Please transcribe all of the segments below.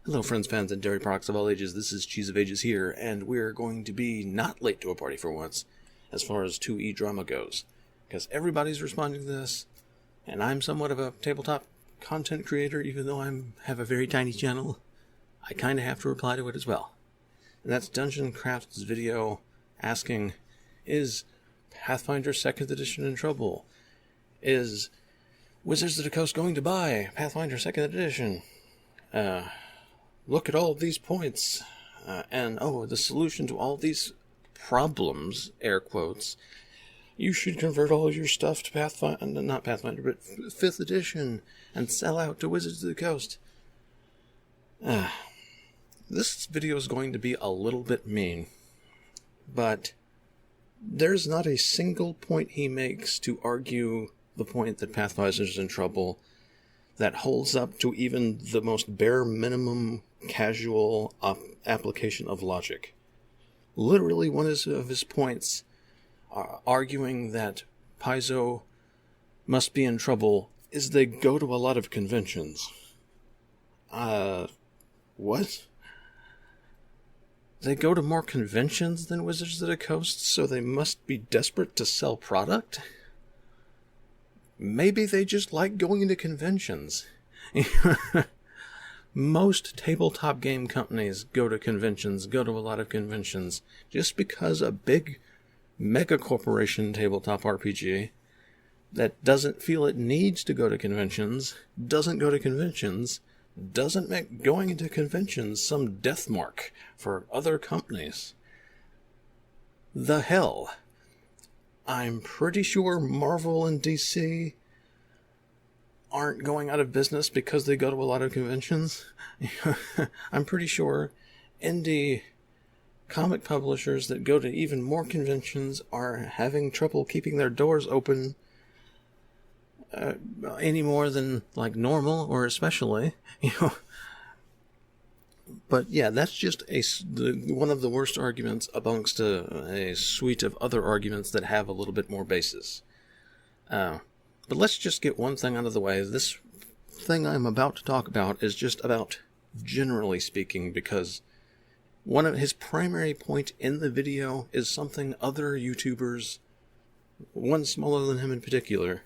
Hello friends, fans, and dairy products of all ages. This is Cheese of Ages here, and we're going to be not late to a party for once, as far as 2E drama goes. Because everybody's responding to this, and I'm somewhat of a tabletop content creator, even though I have a very tiny channel. I kind of have to reply to it as well. And that's Dungeon Craft's video asking, is Pathfinder 2nd Edition in trouble? Is Wizards of the Coast going to buy Pathfinder 2nd Edition? Look at all these points, and the solution to all these problems, air quotes, you should convert all your stuff to not Pathfinder, but 5th edition, and sell out to Wizards of the Coast. This video is going to be a little bit mean, but there's not a single point he makes to argue the point that Pathfinder's in trouble that holds up to even the most bare minimum casual application of logic. Literally, one of his points arguing that Paizo must be in trouble is they go to a lot of conventions. What? They go to more conventions than Wizards of the Coast, so they must be desperate to sell product? Maybe they just like going to conventions. Most tabletop game companies go to conventions, go to a lot of conventions. Just because a big mega corporation tabletop RPG that doesn't feel it needs to go to conventions, doesn't go to conventions, doesn't make going to conventions some death mark for other companies. The hell? I'm pretty sure Marvel and DC aren't going out of business because they go to a lot of conventions. I'm pretty sure indie comic publishers that go to even more conventions are having trouble keeping their doors open any more than like normal or especially, But yeah, that's just one of the worst arguments amongst a suite of other arguments that have a little bit more basis. But let's just get one thing out of the way. This thing I'm about to talk about is just about generally speaking, because one of his primary point in the video is something other YouTubers, one smaller than him in particular,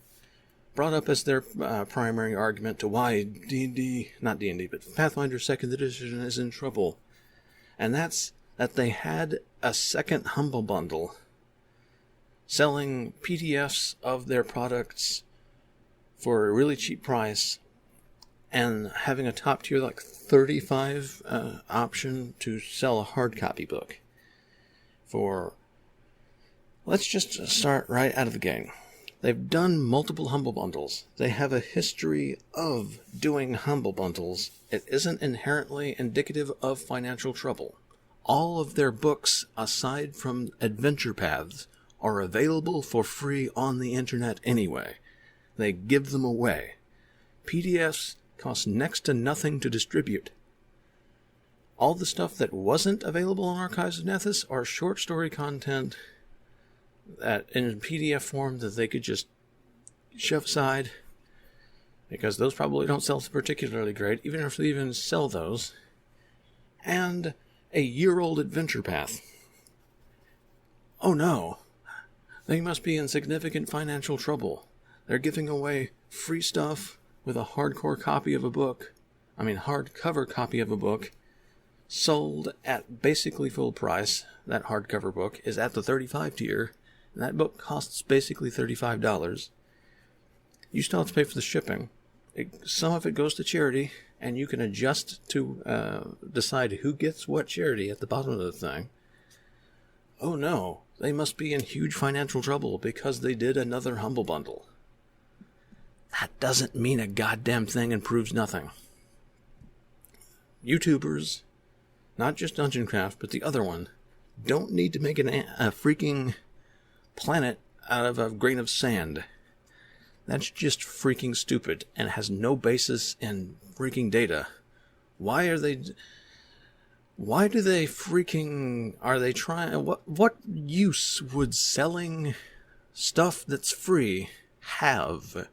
brought up as their primary argument to why not D&D, but Pathfinder 2nd Edition is in trouble. And that's that they had a second Humble Bundle selling PDFs of their products for a really cheap price and having a top tier like 35 option to sell a hard copy book for... Let's just start right out of the gate. They've done multiple Humble Bundles. They have a history of doing Humble Bundles. It isn't inherently indicative of financial trouble. All of their books, aside from Adventure Paths, are available for free on the internet anyway. They give them away. PDFs cost next to nothing to distribute. All the stuff that wasn't available in Archives of Nethys are short story content that in PDF form that they could just shove aside, because those probably don't sell particularly great, even if they even sell those. And a year-old adventure path. Oh no, they must be in significant financial trouble. They're giving away free stuff with a hardcover copy of a book, sold at basically full price. That hardcover book is at the 35 tier. That book costs basically $35. You still have to pay for the shipping. Some of it goes to charity, and you can adjust to decide who gets what charity at the bottom of the thing. Oh no, they must be in huge financial trouble because they did another Humble Bundle. That doesn't mean a goddamn thing and proves nothing. YouTubers, not just Dungeon Craft, but the other one, don't need to make a freaking planet out of a grain of sand. That's just freaking stupid and has no basis in freaking data. Are they trying, what use would selling stuff that's free have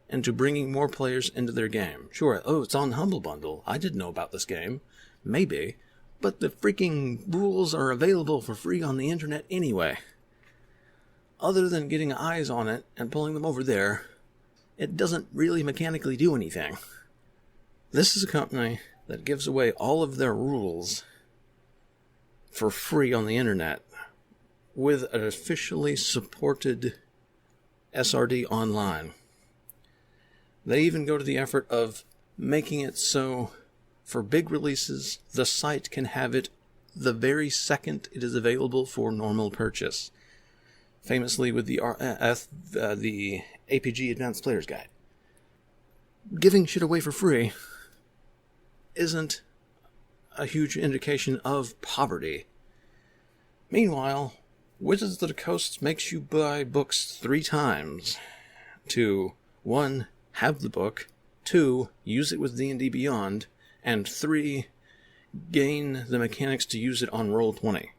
into bringing more players into their game. Sure, it's on Humble Bundle. I didn't know about this game. Maybe. But the freaking rules are available for free on the internet anyway. Other than getting eyes on it and pulling them over there, it doesn't really mechanically do anything. This is a company that gives away all of their rules for free on the internet with an officially supported SRD online. They even go to the effort of making it so for big releases, the site can have it the very second it is available for normal purchase. Famously with the APG Advanced Player's Guide. Giving shit away for free isn't a huge indication of poverty. Meanwhile, Wizards of the Coast makes you buy books 3 times to 1. Have the book, 2. Use it with D&D Beyond, and 3. Gain the mechanics to use it on Roll20.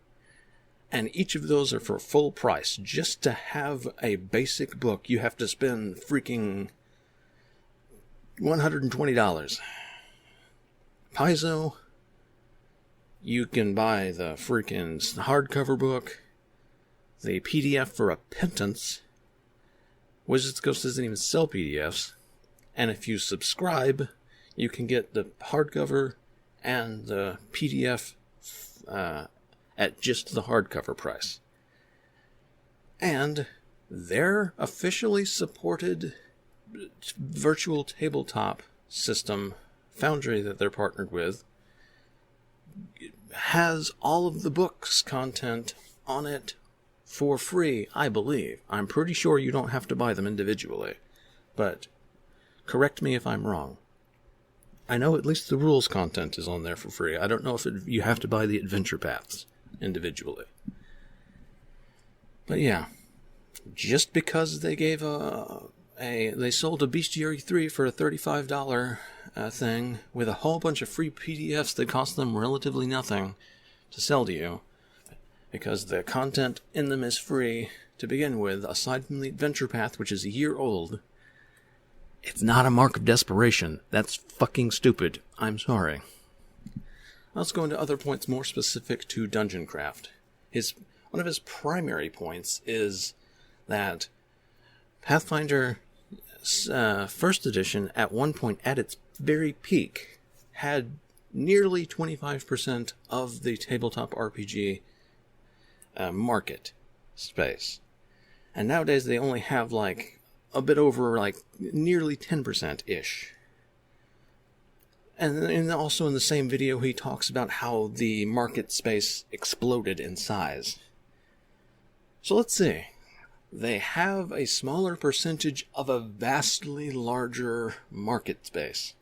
And each of those are for full price. Just to have a basic book, you have to spend freaking $120. Paizo, you can buy the freaking hardcover book, the PDF for a pittance. Wizards of the Coast doesn't even sell PDFs. And if you subscribe, you can get the hardcover and the PDF at just the hardcover price. And their officially supported virtual tabletop system, Foundry, that they're partnered with, has all of the books content on it for free, I believe. I'm pretty sure you don't have to buy them individually, but correct me if I'm wrong. I know at least the rules content is on there for free. I don't know if you have to buy the adventure paths individually. But yeah, just because they gave they sold a Bestiary 3 for a $35 thing with a whole bunch of free PDFs that cost them relatively nothing to sell to you, because the content in them is free to begin with, aside from the adventure path, which is a year old, it's not a mark of desperation. That's fucking stupid. I'm sorry. Let's go into other points more specific to Dungeon Craft. One of his primary points is that Pathfinder First Edition, at one point, at its very peak, had nearly 25% of the tabletop RPG market space. And nowadays they only have a bit over nearly 10%-ish. And also in the same video he talks about how the market space exploded in size. So let's see. They have a smaller percentage of a vastly larger market space.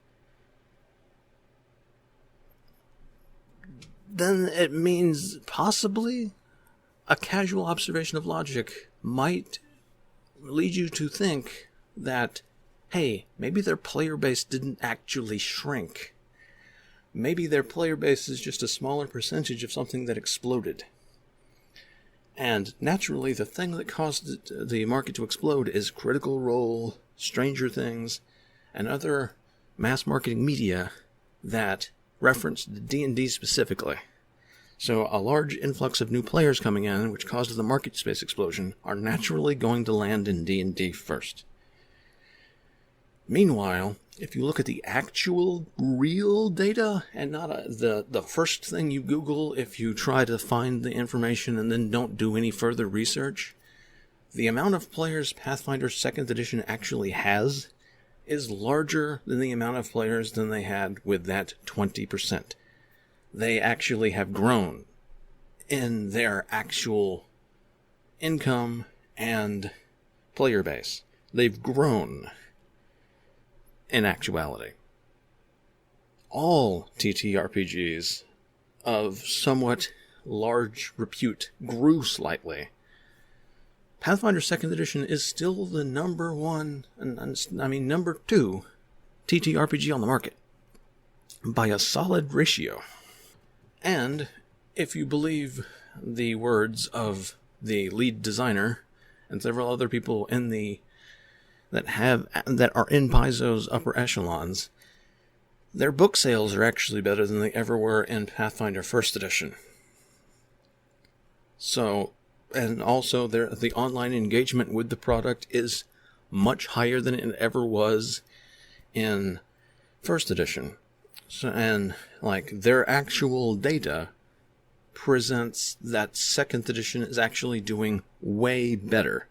Then it means possibly a casual observation of logic might lead you to think that, hey, maybe their player base didn't actually shrink. Maybe their player base is just a smaller percentage of something that exploded. And naturally, the thing that caused the market to explode is Critical Role, Stranger Things, and other mass marketing media that reference D&D specifically. So a large influx of new players coming in, which caused the market space explosion, are naturally going to land in D&D first. Meanwhile, if you look at the actual real data, and not the first thing you Google if you try to find the information and then don't do any further research, the amount of players Pathfinder 2nd Edition actually has is larger than the amount of players than they had with that 20%. They actually have grown in their actual income and player base. They've grown in actuality. All TTRPGs of somewhat large repute grew slightly. Pathfinder 2nd Edition is still the number 2 TTRPG on the market by a solid ratio. And if you believe the words of the lead designer and several other people in the that are in Paizo's upper echelons, their book sales are actually better than they ever were in Pathfinder First Edition. So, and also the online engagement with the product is much higher than it ever was in First Edition. So, and like their actual data presents that Second Edition is actually doing way better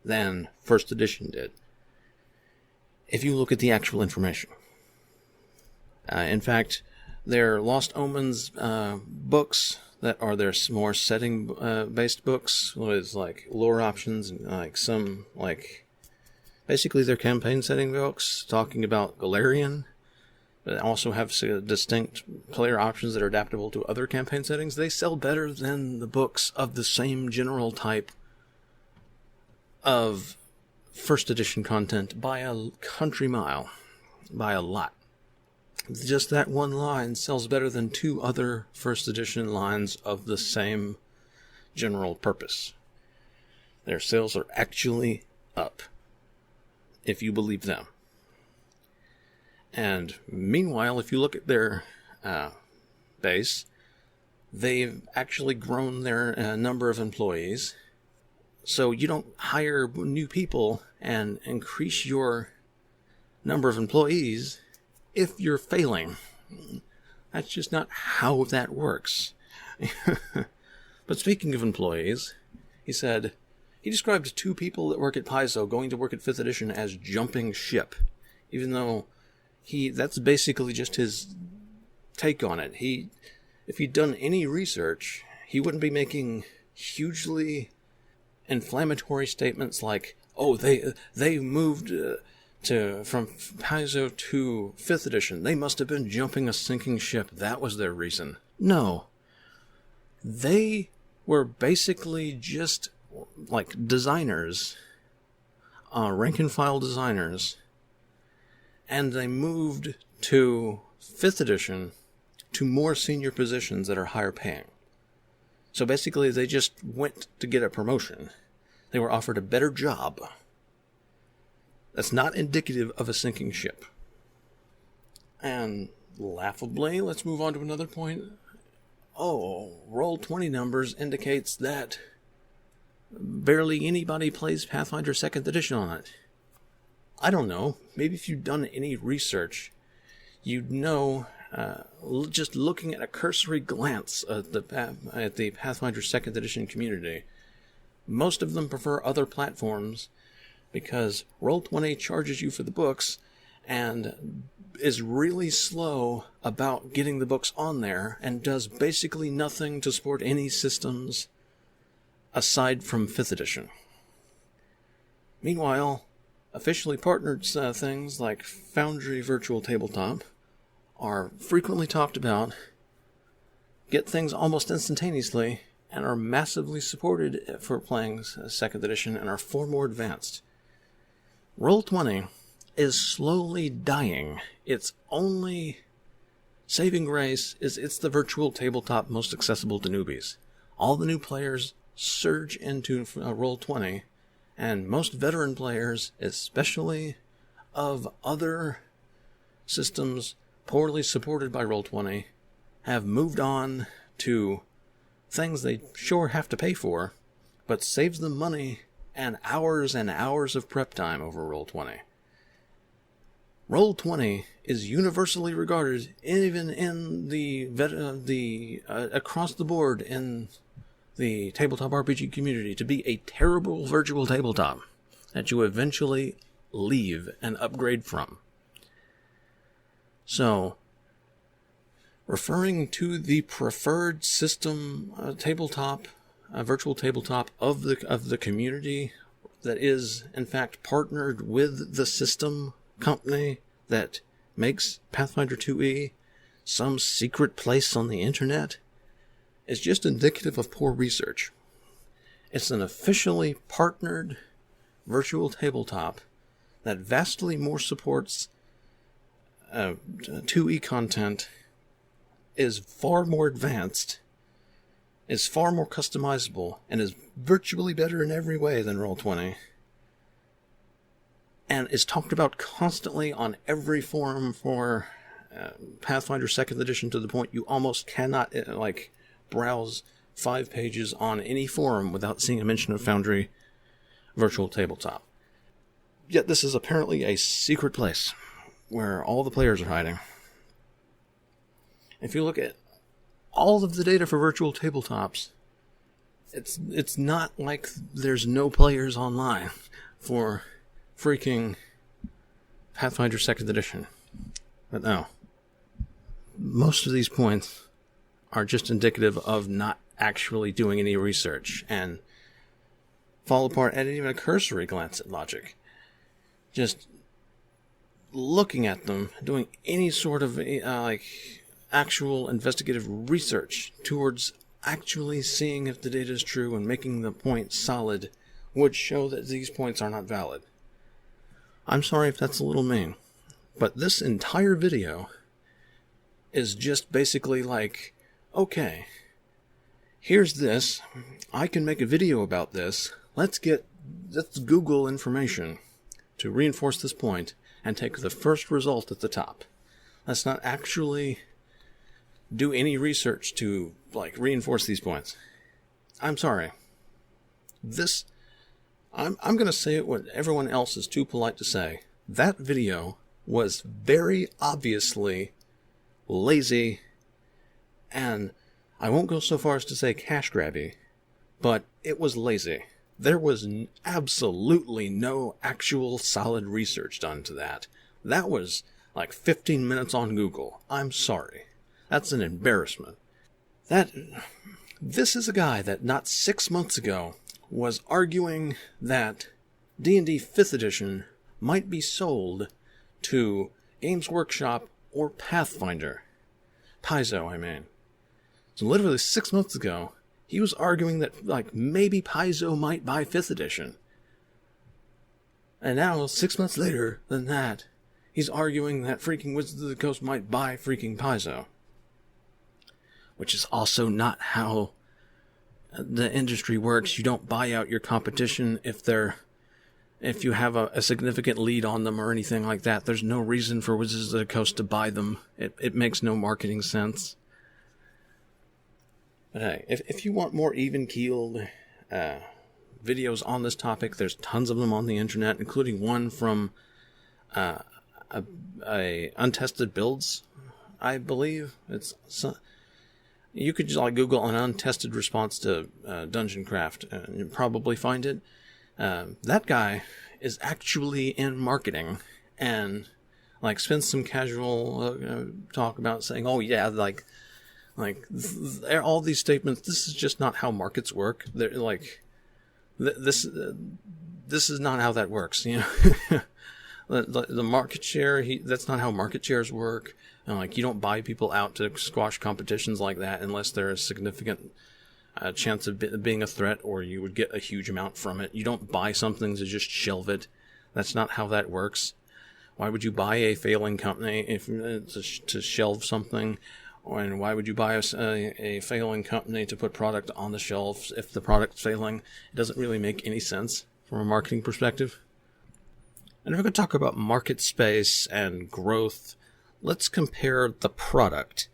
than First Edition did, if you look at the actual information. In fact, their Lost Omens books that are their more setting-based books with like lore options and like some like basically their campaign setting books talking about Galarian, but also have distinct player options that are adaptable to other campaign settings. They sell better than the books of the same general type of First Edition content by a country mile, by a lot. Just that one line sells better than 2 other First Edition lines of the same general purpose. Their sales are actually up, if you believe them. And meanwhile, if you look at their base, they've actually grown their number of employees. So you don't hire new people and increase your number of employees if you're failing. That's just not how that works. But speaking of employees, he described 2 people that work at Paizo going to work at 5th edition as jumping ship, even though that's basically just his take on it. If he'd done any research, he wouldn't be making hugely inflammatory statements like, oh, they moved from Paizo to 5th edition. They must have been jumping a sinking ship. That was their reason. No. They were basically just like designers, rank and file designers, and they moved to 5th edition to more senior positions that are higher paying. So basically they just went to get a promotion. They were offered a better job. That's not indicative of a sinking ship. And laughably, let's move on to another point. Oh, Roll20 numbers indicates that barely anybody plays Pathfinder 2nd edition on it. I don't know. Maybe if you've done any research, you'd know, just looking at a cursory glance at the Pathfinder 2nd edition community, most of them prefer other platforms because Roll20 charges you for the books and is really slow about getting the books on there and does basically nothing to support any systems aside from 5th edition. Meanwhile, officially partnered things like Foundry Virtual Tabletop are frequently talked about, get things almost instantaneously, and are massively supported for playing 2nd edition and are far more advanced. Roll20 is slowly dying. Its only saving grace is it's the virtual tabletop most accessible to newbies. All the new players surge into Roll20, and most veteran players, especially of other systems poorly supported by Roll20, have moved on to things they sure have to pay for, but saves them money and hours of prep time over Roll20. Roll20 is universally regarded, even in the across the board in the tabletop RPG community, to be a terrible virtual tabletop that you eventually leave and upgrade from. So, referring to the preferred system tabletop, virtual tabletop of the community that is in fact partnered with the system company that makes Pathfinder 2e some secret place on the internet, is just indicative of poor research. It's an officially partnered virtual tabletop that vastly more supports 2e content, is far more advanced, is far more customizable, and is virtually better in every way than Roll20. and is talked about constantly on every forum for Pathfinder 2nd Edition, to the point you almost cannot browse 5 pages on any forum without seeing a mention of Foundry Virtual Tabletop. Yet this is apparently a secret place where all the players are hiding. If you look at all of the data for virtual tabletops, it's not like there's no players online for freaking Pathfinder 2nd Edition. But no. Most of these points are just indicative of not actually doing any research and fall apart at even a cursory glance at logic. Just looking at them, doing any sort of actual investigative research towards actually seeing if the data is true and making the point solid would show that these points are not valid. I'm sorry if that's a little mean, but this entire video is just basically like, okay, here's this, I can make a video about this, let's Google information to reinforce this point and take the first result at the top. Let's not actually do any research to reinforce these points. I'm sorry. I'm going to say it what everyone else is too polite to say. That video was very obviously lazy, and I won't go so far as to say cash grabby, but it was lazy. There was absolutely no actual solid research done to that. That was 15 minutes on Google. I'm sorry. That's an embarrassment. This is a guy that not 6 months ago was arguing that D&D 5th Edition might be sold to Games Workshop or Pathfinder. Paizo, I mean. So literally 6 months ago, he was arguing that maybe Paizo might buy 5th Edition. And now, 6 months later than that, he's arguing that freaking Wizards of the Coast might buy freaking Paizo. Which is also not how the industry works. You don't buy out your competition if you have a significant lead on them or anything like that. There's no reason for Wizards of the Coast to buy them. It makes no marketing sense. But hey, if you want more even-keeled videos on this topic, there's tons of them on the internet, including one from a Untested Builds, I believe. You could just Google an untested response to Dungeon Craft and you'll probably find it. That guy is actually in marketing and spends some casual talk about saying, oh yeah, all these statements, this is just not how markets work. They're this is not how that works, you know. the market share, that's not how market shares work. And you don't buy people out to squash competitions like that unless there's a significant chance of being a threat, or you would get a huge amount from it. You don't buy something to just shelve it. That's not how that works. Why would you buy a failing company to shelve something? And why would you buy a failing company to put product on the shelves if the product's failing? It doesn't really make any sense from a marketing perspective. And if we're going to talk about market space and growth, let's compare the product.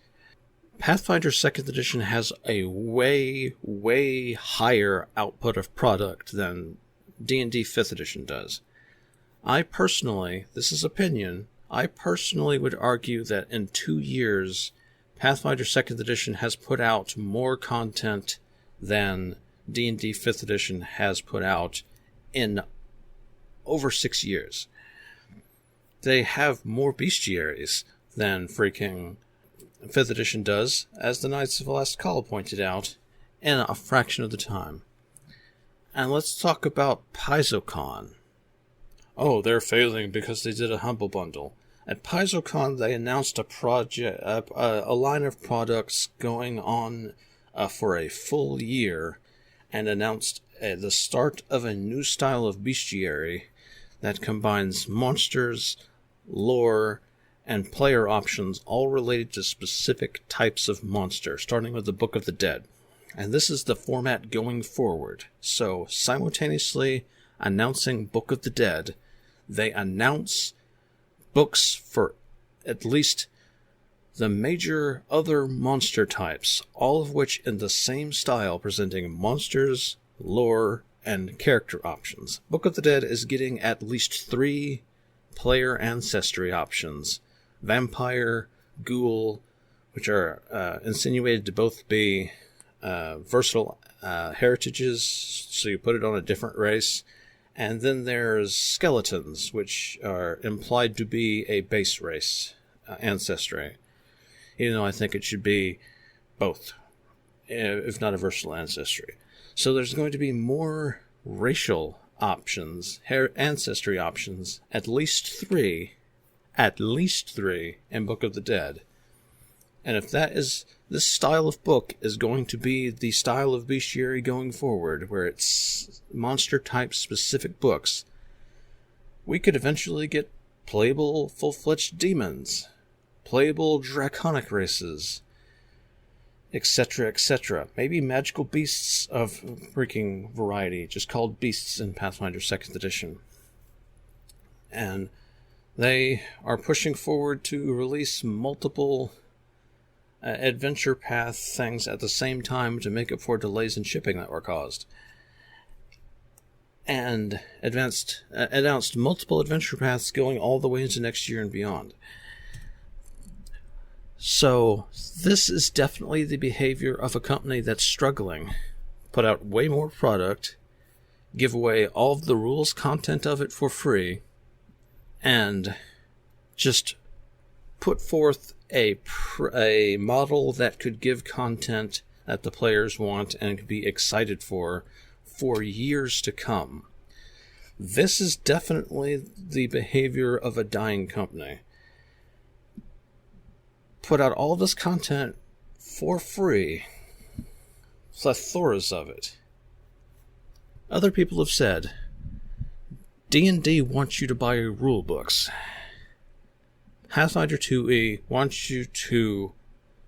Pathfinder 2nd Edition has a way, way higher output of product than D&D 5th Edition does. I personally, this is opinion, I personally would argue that in 2 years, Pathfinder 2nd Edition has put out more content than D&D 5th Edition has put out in over 6 years. They have more bestiaries than freaking 5th Edition does, as the Knights of the Last Call pointed out, in a fraction of the time. And let's talk about PaizoCon. Oh, they're failing because they did a Humble Bundle. At PaizoCon, they announced a line of products going on for a full year, and announced the start of a new style of bestiary that combines monsters, lore, and player options, all related to specific types of monster, starting with the Book of the Dead. And this is the format going forward. So, simultaneously announcing Book of the Dead, they announce books for at least the major other monster types, all of which in the same style, presenting monsters, lore, and character options. Book of the Dead is getting at least 3 player ancestry options. Vampire, ghoul, which are insinuated to both be versatile heritages, so you put it on a different race. And then there's skeletons, which are implied to be a base race ancestry. Even though I think it should be both, if not a versatile ancestry. So there's going to be more racial options, ancestry options, at least three in Book of the Dead. And if this style of book is going to be the style of bestiary going forward, where it's monster-type specific books, we could eventually get playable full-fledged demons, playable draconic races, etc., etc. Maybe magical beasts of freaking variety, just called beasts in Pathfinder 2nd Edition. And they are pushing forward to release multiple adventure path things at the same time to make up for delays in shipping that were caused. And announced multiple adventure paths going all the way into next year and beyond. So, this is definitely the behavior of a company that's struggling. Put out way more product, give away all of the rules content of it for free, and just put forth a model that could give content that the players want and could be excited for years to come. This is definitely the behavior of a dying company. Put out all this content for free, plethoras of it. Other people have said, D&D wants you to buy rule books. Pathfinder 2e wants you to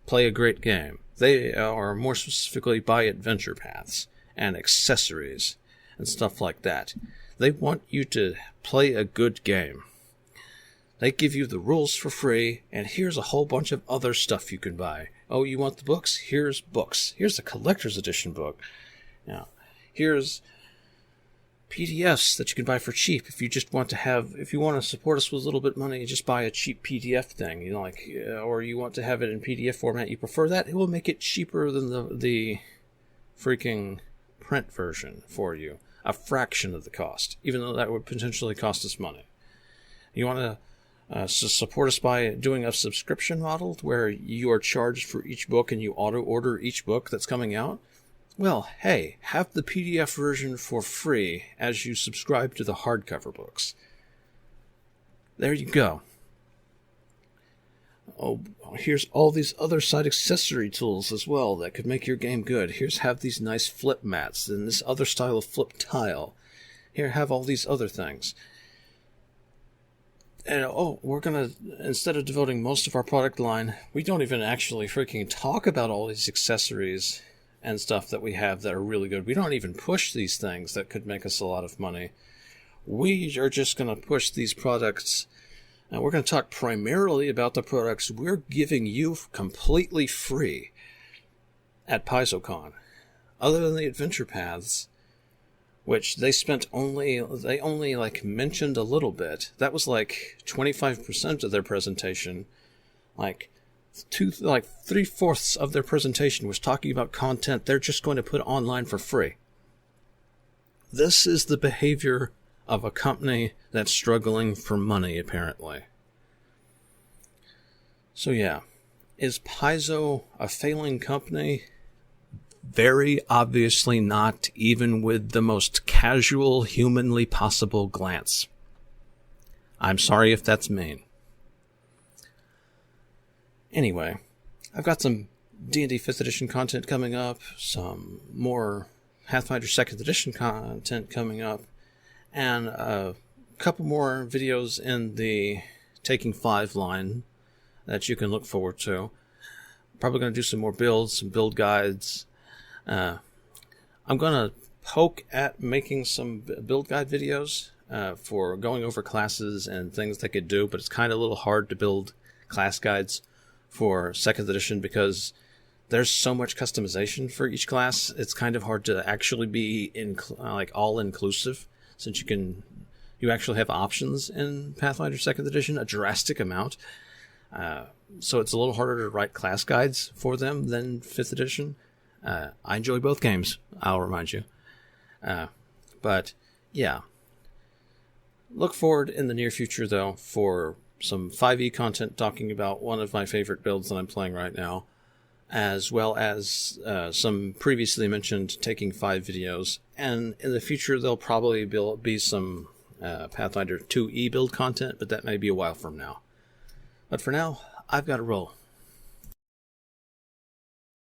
play a great game. They are more specifically buy adventure paths and accessories and stuff like that. They want you to play a good game. They give you the rules for free, and here's a whole bunch of other stuff you can buy. Oh, you want the books? Here's books. Here's a collector's edition book. Now, here's PDFs that you can buy for cheap. If you want to support us with a little bit of money, just buy a cheap PDF thing. Or you want to have it in PDF format. You prefer that? It will make it cheaper than the freaking print version for you. A fraction of the cost, even though that would potentially cost us money. You want to support us by doing a subscription model where you are charged for each book and you auto-order each book that's coming out? Well, hey, have the PDF version for free as you subscribe to the hardcover books. There you go. Oh, here's all these other side accessory tools as well that could make your game good. Have these nice flip mats and this other style of flip tile. Here, have all these other things. And we're gonna, instead of devoting most of our product line, we don't even actually freaking talk about all these accessories and stuff that we have that are really good. We don't even push these things that could make us a lot of money. We are just gonna push these products, and we're gonna talk primarily about the products we're giving you completely free at PaizoCon. Other than the adventure paths, which they only mentioned a little bit. That was 25% of their presentation. 3/4 of their presentation was talking about content they're just going to put online for free. This is the behavior of a company that's struggling for money, apparently. So yeah, is Paizo a failing company? Very obviously not, even with the most casual, humanly possible glance. I'm sorry if that's mean. Anyway, I've got some D&D 5th edition content coming up, some more Pathfinder 2nd edition content coming up, and a couple more videos in the Taking 5 line that you can look forward to. Probably going to do some more builds, some build guides. I'm going to poke at making some build guide videos for going over classes and things they could do, but it's kind of a little hard to build class guides for 2nd edition because there's so much customization for each class. It's kind of hard to actually be all-inclusive, since you actually have options in Pathfinder 2nd edition, a drastic amount. So it's a little harder to write class guides for them than 5th edition. I enjoy both games, I'll remind you. But yeah. Look forward in the near future, though, for some 5e content talking about one of my favorite builds that I'm playing right now, as well as some previously mentioned Taking 5 videos. And in the future, there'll probably be some Pathfinder 2e build content, but that may be a while from now. But for now, I've got to roll.